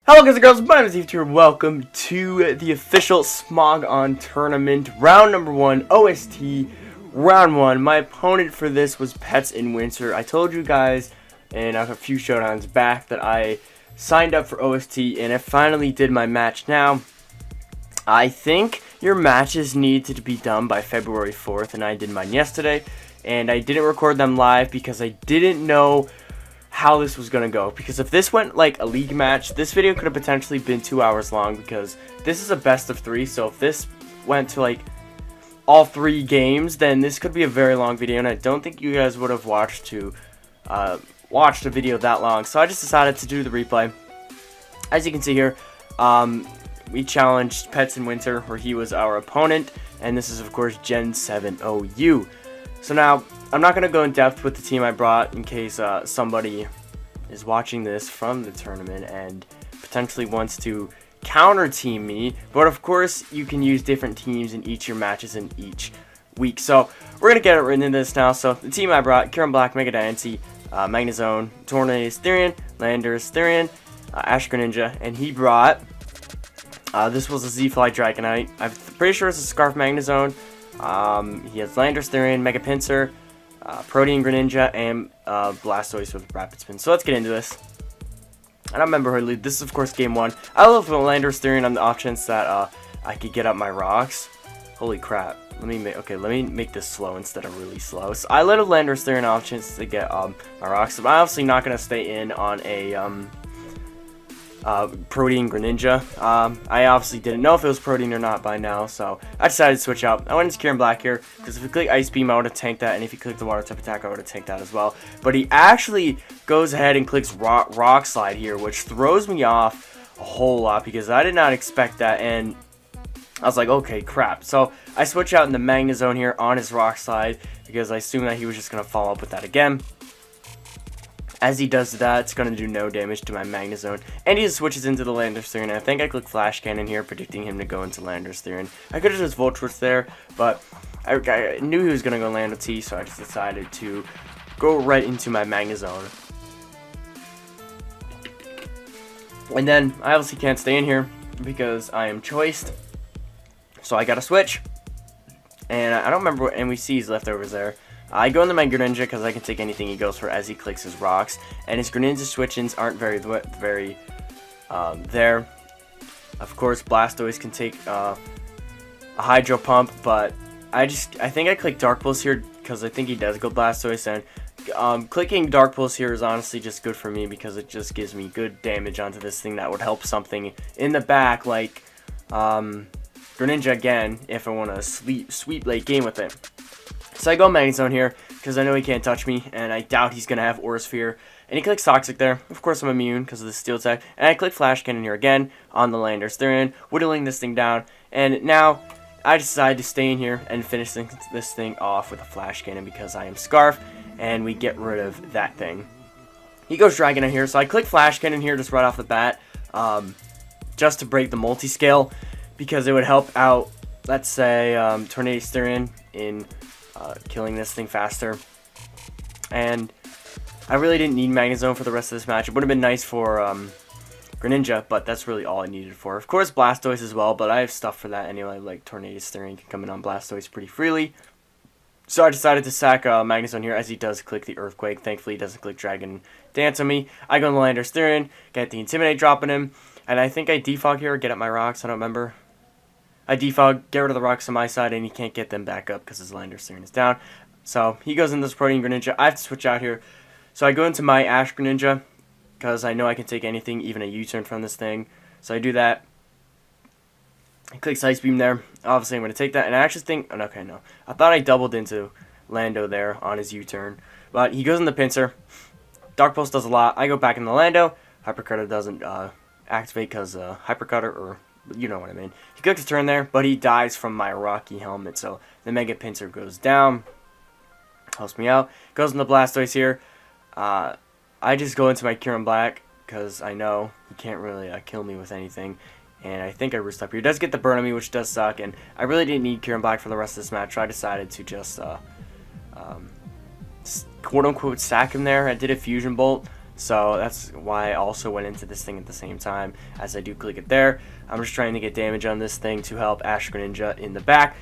Hello guys and girls, my name is Levitee. Welcome to the official Smogon tournament, round number 1, OST, round 1. My opponent for this was Petsinwinter. I told you guys in a few showdowns back that I signed up for OST and I finally did my match. Now, I think your matches need to be done by February 4th, and I did mine yesterday, and I didn't record them live because I didn't know how this was gonna go, because if this went like a league match, this video could have potentially been 2 hours long, because this is a best of 3. So if this went to like all 3 games, then this could be a very long video, and I don't think you guys would have watched a video that long. So I just decided to do the replay. As you can see here, we challenged Petsinwinter, where he was our opponent, and this is of course Gen 7 OU. So now, I'm not going to go in depth with the team I brought in case somebody is watching this from the tournament and potentially wants to counter team me. But of course, you can use different teams in each of your matches in each week. So we're going to get right into this now. So the team I brought: Kieran Black, Mega Dynasty, Magnezone, Tornadus Therian, Landers Therian, Ash Greninja, and he brought, this was a Z-Fly Dragonite. I'm pretty sure it's a Scarf Magnezone. He has Landers Therian, Mega Pinsir, Protean Greninja, and Blastoise with Rapid Spin. So let's get into this. I don't remember her lead. This is of course game 1. I love Landers Therian on the off chance that I could get up my rocks. Holy crap. Let me make this slow instead of really slow. So I let a Landers Therian off chance to get my rocks. I'm obviously not going to stay in on a Protean Greninja. I obviously didn't know if it was Protean or not by now, so I decided to switch out. I went into Kieran Black here, because if you click Ice Beam, I would have tanked that, and if you click the Water type attack, I would have tanked that as well. But he actually goes ahead and clicks Rock Slide here, which throws me off a whole lot, because I did not expect that, and I was like, okay, crap. So I switch out into Magnezone here on his Rock Slide, because I assumed that he was just going to follow up with that again. As he does that, it's going to do no damage to my Magnezone, and he just switches into the Landers Therian. I think I click Flash Cannon here, predicting him to go into Landers Therian. I could have just Volt Switch there, but I knew he was going to go Levitee, so I just decided to go right into my Magnezone. And then, I obviously can't stay in here, because I am choiced, so I got to switch. And I don't remember what NWC's leftovers there. I go into my Greninja because I can take anything he goes for as he clicks his rocks, and his Greninja switch-ins aren't very there. Of course, Blastoise can take a Hydro Pump, but I think I click Dark Pulse here because I think he does go Blastoise, and clicking Dark Pulse here is honestly just good for me because it just gives me good damage onto this thing that would help something in the back like Greninja again if I want to sweep late game with it. So I go Magnezone here, because I know he can't touch me, and I doubt he's going to have Aura Sphere. And he clicks Toxic there. Of course I'm immune because of the Steel type. And I click Flash Cannon here again on the Landers Therian, whittling this thing down. And now I decide to stay in here and finish this thing off with a Flash Cannon because I am Scarf, and we get rid of that thing. He goes Dragonite here, so I click Flash Cannon here just right off the bat, just to break the multi-scale, because it would help out, let's say, Tornadus Therian in killing this thing faster. And I really didn't need Magnezone for the rest of this match. It would have been nice for Greninja, but that's really all I needed for. Of course, Blastoise as well, but I have stuff for that anyway, like Tornadus Therian can come in on Blastoise pretty freely. So I decided to sack Magnezone here, as he does click the Earthquake. Thankfully, he doesn't click Dragon Dance on me. I go in the Landers Therian, get the Intimidate drop on him, and I think I defog here or get up my rocks, I don't remember. I defog, get rid of the rocks on my side, and he can't get them back up because his Landers Therian is down. So he goes into this Protean Greninja. I have to switch out here. So I go into my Ash Greninja because I know I can take anything, even a U-turn from this thing. So I do that. He clicks Ice Beam there. Obviously I'm going to take that. And I actually think, oh, okay, no. I thought I doubled into Lando there on his U-turn. But he goes in the Pinsir. Dark Pulse does a lot. I go back in the Lando. Hypercutter doesn't activate because Hypercutter, or you know what I mean. He clicks a turn there, but he dies from my Rocky Helmet, so the Mega Pinsir goes down. Helps me out. Goes in the Blastoise here. I just go into my Kieran Black, because I know he can't really kill me with anything. And I think I roost up here. He does get the burn on me, which does suck, and I really didn't need Kieran Black for the rest of this match, so I decided to just quote-unquote stack him there. I did a Fusion Bolt, So that's why I also went into this thing at the same time as I do click it there. I'm just trying to get damage on this thing to help Ash Greninja in the back.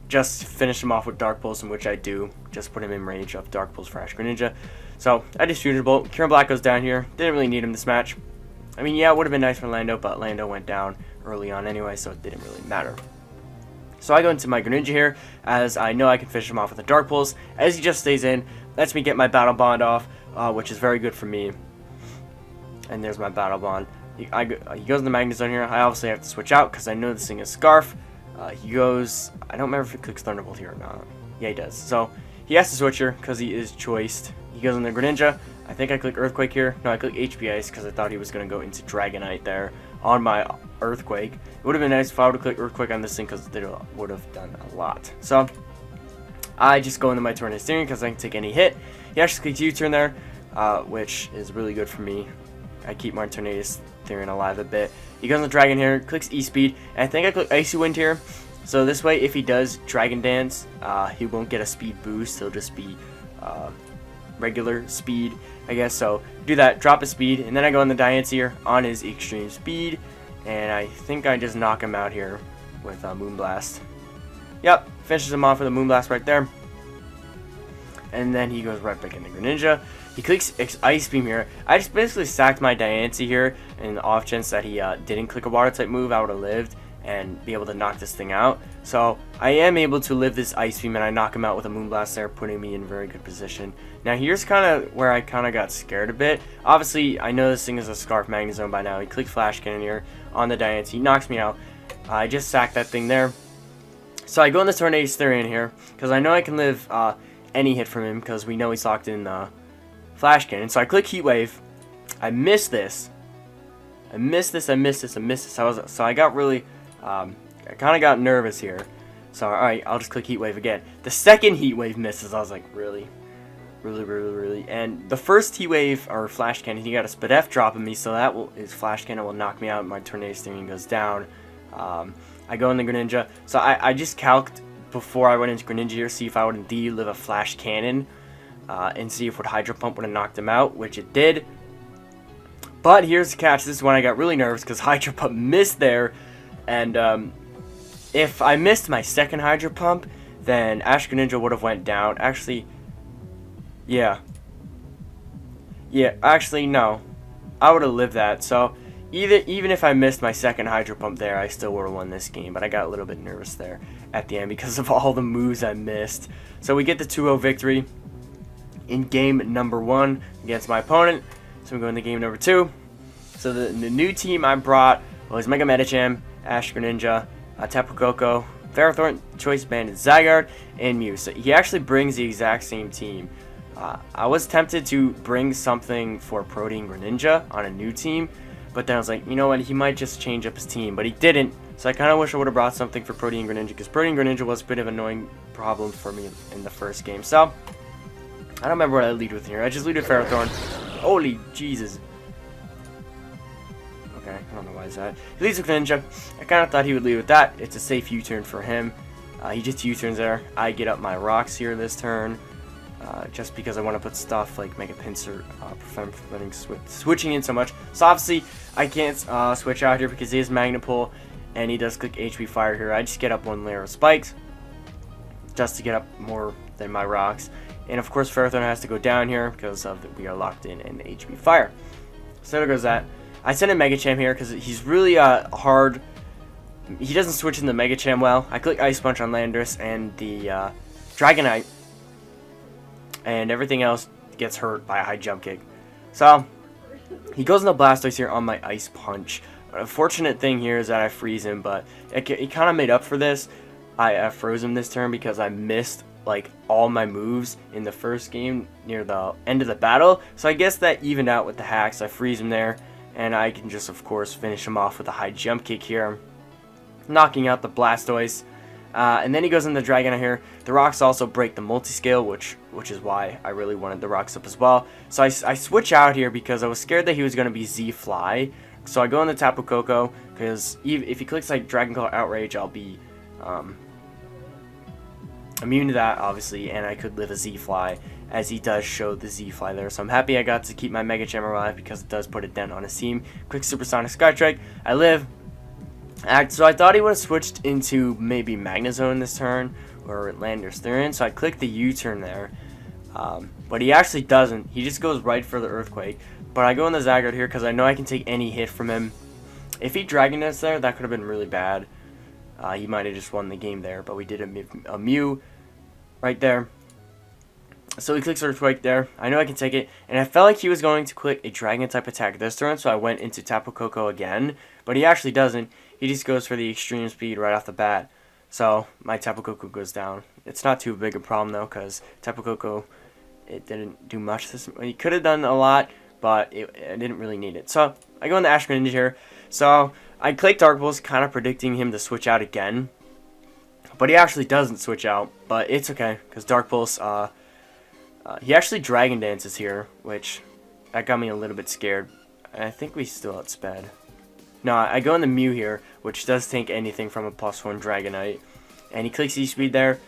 Just finish him off with Dark Pulse, in which I do. Just put him in range of Dark Pulse for Ash Greninja. So I just Fusion Bolt. Kieran Black goes down here. Didn't really need him this match. I mean, yeah, it would have been nice for Lando, but Lando went down early on anyway, so it didn't really matter. So I go into my Greninja here, as I know I can finish him off with a Dark Pulse. As he just stays in, lets me get my Battle Bond off, which is very good for me. And there's my Battle Bond. He goes in the Magnet Zone here. I obviously have to switch out, because I know this thing is Scarf. He goes, I don't remember if he clicks Thunderbolt here or not. Yeah, he does. So he has to switch here, because he is choiced. He goes in the Greninja. I think I click Earthquake here. No, I click HP Ice because I thought he was going to go into Dragonite there on my Earthquake. It would have been nice if I would have clicked Earthquake on this thing because it would have done a lot. So I just go into my Tornado Steering because I can take any hit. He actually clicks U-turn there, which is really good for me. I keep my Tornado Steering alive a bit. He goes on the Dragon here, clicks E-Speed, and I think I click Icy Wind here. So this way, if he does Dragon Dance, he won't get a speed boost. He'll just be regular speed, I guess. So do that, drop his speed, and then I go on the Diancie here on his extreme speed, and I think I just knock him out here with Moonblast. Yep, finishes him off with a Moonblast right there. And then he goes right back into Greninja. He clicks Ice Beam here. I just basically sacked my Diancie here in the off chance that he didn't click a water type move. I would have lived and be able to knock this thing out. So I am able to live this Ice Beam, and I knock him out with a Moonblast there, putting me in very good position. Now here's kind of where I kind of got scared a bit. Obviously, I know this thing is a Scarf Magnet Zone by now. He clicks Flash Cannon here on the Diancie. He knocks me out. I just sacked that thing there. So I go in the Tornado Steering here, because I know I can live any hit from him, because we know he's locked in Flash Cannon. So I click Heat Wave. I miss this. I missed this. So I got really... I kind of got nervous here. So, alright, I'll just click Heat Wave again. The second Heat Wave misses. I was like, really? Really? And the first Heat Wave, or Flash Cannon, he got a Spadef dropping me, so his Flash Cannon will knock me out, and my Tornado Steering goes down. I go in the Greninja. So I just calced before I went into Greninja here, see if I would indeed live a Flash Cannon, and see if Hydro Pump would have knocked him out, which it did. But here's the catch. This is when I got really nervous, because Hydro Pump missed there. And if I missed my second Hydro Pump, then Ash Greninja would have went down. Actually, yeah, actually, no. I would have lived that. So, even if I missed my second Hydro Pump there, I still would have won this game. But I got a little bit nervous there at the end because of all the moves I missed. So, we get the 2-0 victory in game number 1 against my opponent. So, we go into game number 2. So, the new team I brought was Mega Medicham, Ash Greninja, Tapu Koko, Ferrothorn, Choice Bandit, Zygarde, and Mew. So he actually brings the exact same team. I was tempted to bring something for Protein Greninja on a new team, but then I was like, you know what, he might just change up his team, but he didn't. So I kind of wish I would have brought something for Protein Greninja, because Protein Greninja was a bit of an annoying problem for me in the first game. So I don't remember what I lead with here. I just lead with Ferrothorn. Holy Jesus. I don't know why is that. He leads with Ninja. I kind of thought he would lead with that. It's a safe U-turn for him. He just U-turns there. I get up my rocks here this turn, just because I want to put stuff like Mega Pinsir, preventing switching in so much. So obviously I can't switch out here because he is Magnet Pull, and he does click HP Fire here. I just get up one layer of spikes, just to get up more than my rocks. And of course Ferrothorn has to go down here because we are locked in the HP Fire. So there goes that. I send in Mega Cham here because he's really hard. He doesn't switch in the Mega Cham well. I click Ice Punch on Landorus and the Dragonite, and everything else gets hurt by a high jump kick. So he goes into Blastoise here on my Ice Punch. Unfortunate thing here is that I freeze him, but it kind of made up for this. I froze him this turn because I missed like all my moves in the first game near the end of the battle. So I guess that evened out with the hacks. I freeze him there. And I can just, of course, finish him off with a high jump kick here, knocking out the Blastoise. And then he goes into Dragonite here. The rocks also break the multi-scale, which is why I really wanted the rocks up as well. So I switch out here because I was scared that he was going to be Z-Fly. So I go into Tapu Koko because if he clicks like Dragon Claw Outrage, I'll be immune to that, obviously, and I could live a Z-Fly as he does show the Z-Fly there. So I'm happy I got to keep my Mega Gem alive because it does put a dent on his team. Quick Supersonic Skystrike. I live. So I thought he would have switched into maybe Magnezone this turn or Landorus Therian. So I clicked the U-turn there. But he actually doesn't. He just goes right for the Earthquake. But I go in the Zygarde here because I know I can take any hit from him. If he Dragon Dance there, that could have been really bad. He might have just won the game there, but we did a Mew right there. So he clicks Earthquake there. I know I can take it, and I felt like he was going to click a Dragon type attack this turn, so I went into Tapu Koko again, but he actually doesn't. He just goes for the Extreme Speed right off the bat. So my Tapu Koko goes down. It's not too big a problem though, because Tapu Koko, it didn't do much. He could have done a lot, but I didn't really need it. So I go in the Ash Greninja here. So I click Dark Pulse, kind of predicting him to switch out again. But he actually doesn't switch out. But it's okay, because Dark Pulse, he actually Dragon Dances here, which that got me a little bit scared. I think we still outsped. No, I go in the Mew here, which does tank anything from a +1 Dragonite. And he clicks E-Speed there.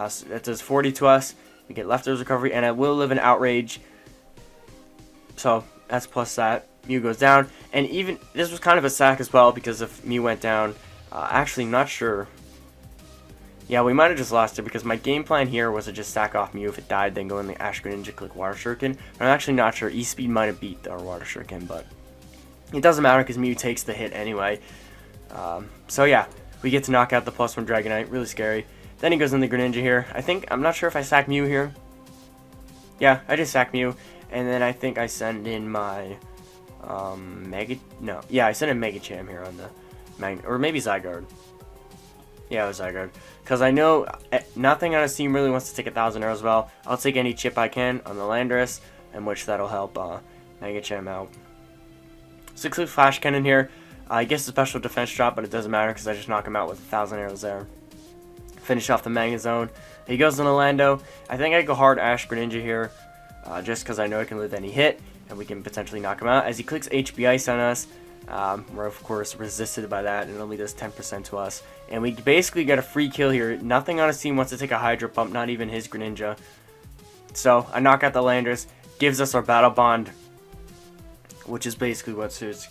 So that does 40 to us. We get Leftovers Recovery, and I will live in Outrage. So that's plus that. Mew goes down, and even this was kind of a sack as well because if Mew went down, actually not sure. Yeah, we might have just lost it because my game plan here was to just sack off Mew if it died, then go in the Ash Greninja, click Water Shuriken. I'm actually not sure. E-Speed might have beat our Water Shuriken, but it doesn't matter because Mew takes the hit anyway. So yeah, we get to knock out the +1 Dragonite, really scary. Then he goes in the Greninja here. I'm not sure if I sack Mew here. Yeah, I just sack Mew, and then I think I send in my I sent in Mega Cham here on the or maybe Zygarde. Yeah, it was Zygarde. Because I know nothing on his team really wants to take 1,000 arrows. Well, I'll take any chip I can on the Landorus, in which that'll help Mega Cham out. So click Flash Cannon here. I guess a special defense drop, but it doesn't matter because I just knock him out with 1,000 arrows there. Finish off the Magnezone. He goes in Orlando. I think I go hard Ash Greninja here, just because I know I can live any hit, and we can potentially knock him out. As he clicks HB Ice on us, we're of course resisted by that, and it only does 10% to us. And we basically get a free kill here. Nothing on his team wants to take a Hydro Pump, not even his Greninja. So I knock out the Landorus, gives us our Battle Bond, which is basically what secures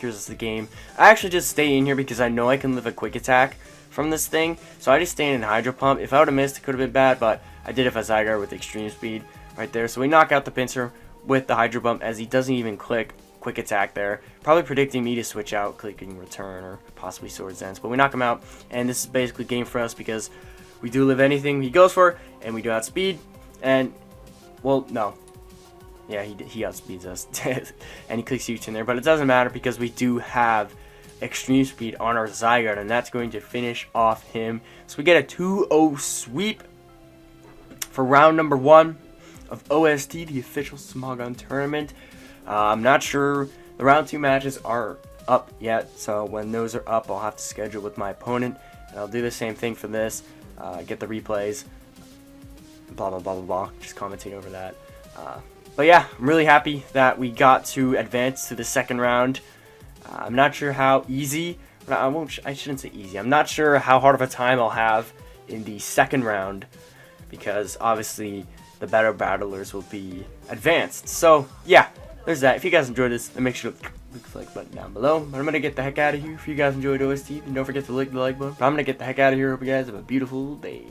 us the game. I actually just stay in here because I know I can live a Quick Attack from this thing, so I just stay in Hydro Pump. If I would have missed, it could have been bad, but I did it for Zygarde with Extreme Speed right there. So we knock out the Pinsir with the Hydro Pump as he doesn't even click Quick Attack there, probably predicting me to switch out, clicking Return or possibly Swords Dance, but we knock him out, and this is basically game for us because we do live anything he goes for, and we do outspeed, and well, no. Yeah, he outspeeds us, and he clicks U-turn there, but it doesn't matter because we do have Extreme Speed on our Zygarde, and that's going to finish off him. So we get a 2-0 sweep for round number 1 of OST, the official Smogon tournament. I'm not sure the round 2 matches are up yet, so when those are up, I'll have to schedule with my opponent, and I'll do the same thing for this, get the replays, blah, blah, blah, blah, blah, just commentate over that. But yeah, I'm really happy that we got to advance to the second round. I'm not sure how easy, I shouldn't say easy, I'm not sure how hard of a time I'll have in the second round, because obviously the better battlers will be advanced. So yeah, there's that. If you guys enjoyed this, then make sure to click the like button down below. But I'm going to get the heck out of here. If you guys enjoyed OST, then don't forget to click the like button. But I'm going to get the heck out of here. Hope you guys have a beautiful day.